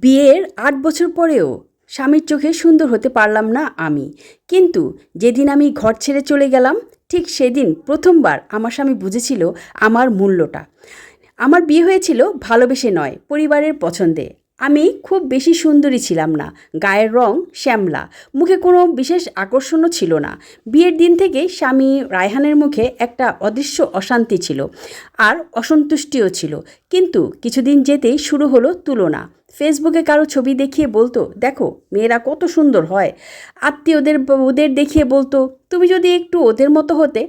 বিয়ের ৮ বছর পরেও স্বামীর চোখে সুন্দর হতে পারলাম না আমি। কিন্তু যেদিন আমি ঘর ছেড়ে চলে গেলাম, ঠিক সেদিন প্রথমবার আমার স্বামী বুঝেছিল আমার মূল্যটা। আমার বিয়ে হয়েছিল ভালোবেসে নয়, পরিবারের পছন্দে। আমি খুব বেশি সুন্দরী ছিলাম না, গায়ের রং শ্যামলা, মুখে কোনো বিশেষ আকর্ষণও ছিল না। বিয়ের দিন থেকেই স্বামী রায়হানের মুখে একটা অদৃশ্য অশান্তি ছিল, আর অসন্তুষ্টিও ছিল। কিন্তু কিছুদিন যেতেই শুরু হলো তুলনা। ফেসবুকে কারো ছবি দেখিয়ে বলতো, দেখো মেয়েরা কত সুন্দর হয়। আত্মীয়দের ওদের দেখিয়ে বলতো, তুমি যদি একটু ওদের মতো হতে।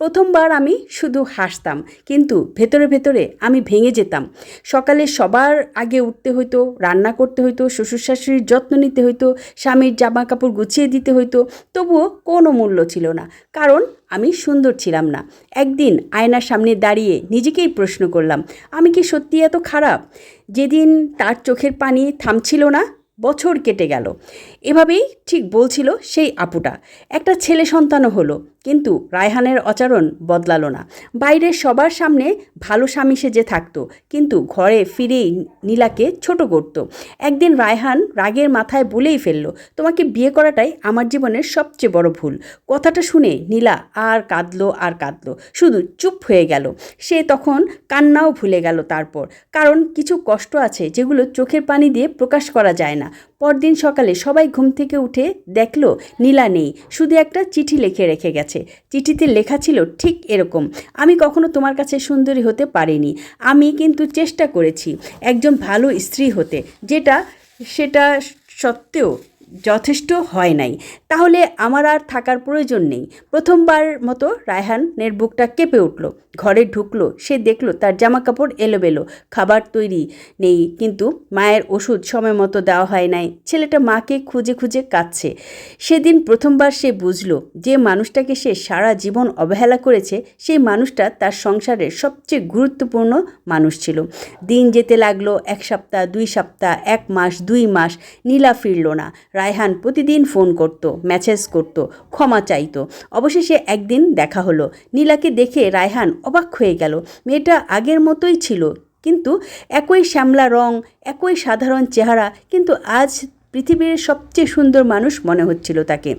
প্রথমবার আমি শুধু হাসতাম, কিন্তু ভেতরে ভেতরে আমি ভেঙে যেতাম। সকালে সবার আগে উঠতে হতো, রান্না করতে হতো, শ্বশুর শাশুড়ির যত্ন নিতে হতো, স্বামীর জামা কাপড় গুছিয়ে দিতে হতো। তবুও কোনো মূল্য ছিল না, কারণ আমি সুন্দর ছিলাম না। একদিন আয়নার সামনে দাঁড়িয়ে নিজেকেই প্রশ্ন করলাম, আমি কি সত্যি এত খারাপ? যেদিন তার চোখের পানি থামছিল না, বছর কেটে গেল। এভাবেই ঠিক বলছিল সেই আপুটা। একটা ছেলে সন্তানও হলো, কিন্তু রায়হানের আচরণ বদলালো না। বাইরের সবার সামনে ভালো স্বামী সেজে থাকতো, কিন্তু ঘরে ফিরেই নীলাকে ছোট করতো। একদিন রায়হান রাগের মাথায় বলেই ফেললো, তোমাকে বিয়ে করাটাই আমার জীবনের সবচেয়ে বড় ভুল। কথাটা শুনে নীলা আর কাঁদলো আর কাঁদলো, শুধু চুপ হয়ে গেল। সে তখন কান্নাও ভুলে গেল তারপর, কারণ কিছু কষ্ট আছে যেগুলো চোখের পানি দিয়ে প্রকাশ করা যায় না। পরদিন সকালে সবাই ঘুম থেকে উঠে দেখলো নীলা নেই, শুধু একটা চিঠি লিখে রেখে গেছে। চিঠিতে লেখা ছিল ঠিক এরকম, আমি কখনো তোমার কাছে সুন্দরী হতে পারিনি, আমি কিন্তু চেষ্টা করেছি একজন ভালো স্ত্রী হতে, সেটা সত্ত্বেও যথেষ্ট হয় নাই। তাহলে আমার আর থাকার প্রয়োজন নেই। প্রথমবার মতো রায়হানের বুকটা কেঁপে উঠল। ঘরে ঢুকলো, সে দেখলো তার জামা কাপড় এলোমেলো, খাবার তৈরি নেই, কিন্তু মায়ের ওষুধ সময় মতো দেওয়া হয় নাই। ছেলেটা মাকে খুঁজে খুঁজে কাঁদছে। সেদিন প্রথমবার সে বুঝলো, যে মানুষটাকে সে সারা জীবন অবহেলা করেছে, সেই মানুষটা তার সংসারের সবচেয়ে গুরুত্বপূর্ণ মানুষ ছিল। দিন যেতে লাগলো, 1 সপ্তাহ, 2 সপ্তাহ, 1 মাস, 2 মাস। নীলা ফিরল না। রায়হান প্রতিদিন ফোন করত, মেসেজ করত, ক্ষমা চাইতো। অবশেষে একদিন দেখা হলো। নীলাকে দেখে রায়হান অবাক হয়ে গেল। মেয়েটা আগের মতোই ছিল, কিন্তু একই শ্যামলা রং, একই সাধারণ চেহারা, কিন্তু আজ পৃথিবীর সবচেয়ে সুন্দর মানুষ মনে হচ্ছিল তাকে।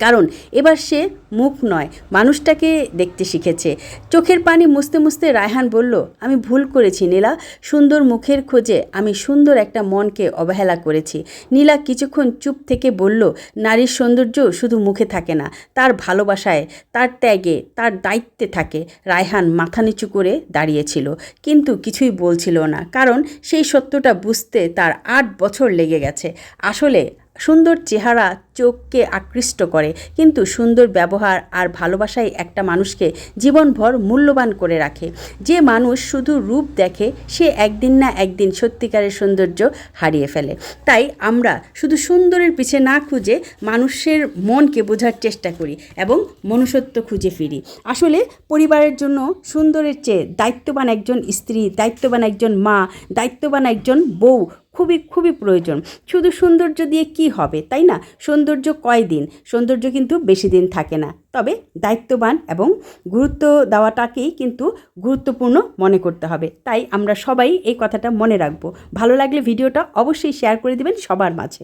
কারণ এবার সে মুখ নয়, মানুষটাকে দেখতে শিখেছে। চোখের পানি মুছতে মুছতে রায়হান বলল, আমি ভুল করেছি নীলা, সুন্দর মুখের খোঁজে আমি সুন্দর একটা মনকে অবহেলা করেছি। নীলা কিছুক্ষণ চুপ থেকে বলল, নারীর সৌন্দর্য শুধু মুখে থাকে না, তার ভালোবাসায়, তার ত্যাগে, তার দায়িত্বে থাকে। রায়হান মাথা নিচু করে দাঁড়িয়েছিল, কিন্তু কিছুই বলছিল না, কারণ সেই সত্যটা বুঝতে তার 8 বছর লেগে গেছে। আসলে সুন্দর চেহারা চোখকে আকৃষ্ট করে, কিন্তু সুন্দর ব্যবহার আর ভালোবাসাই একটা মানুষকে জীবনভর মূল্যবান করে রাখে। যে মানুষ শুধু রূপ দেখে, সে একদিন না একদিন সত্যিকারের সৌন্দর্য হারিয়ে ফেলে। তাই আমরা শুধু সুন্দরের পিছে না খুঁজে মানুষের মনকে বোঝার চেষ্টা করি এবং মনুষ্যত্ব খুঁজে ফিরি। আসলে পরিবারের জন্য সুন্দরের চেয়ে দায়িত্ববান একজন স্ত্রী, দায়িত্ববান একজন মা, দায়িত্ববান একজন বউ খুবই খুবই প্রয়োজন। শুধু সৌন্দর্য দিয়ে কি হবে, তাই না? সৌন্দর্য কয়দিন, সৌন্দর্য কিন্তু বেশি দিন থাকে না। তবে দায়িত্ববান এবং গুরুত্ব দেওয়াটাকেই কিন্তু গুরুত্বপূর্ণ মনে করতে হবে। তাই আমরা সবাই এই কথাটা মনে রাখবো। ভালো লাগলে ভিডিওটা অবশ্যই শেয়ার করে দিবেন সবার মাঝে।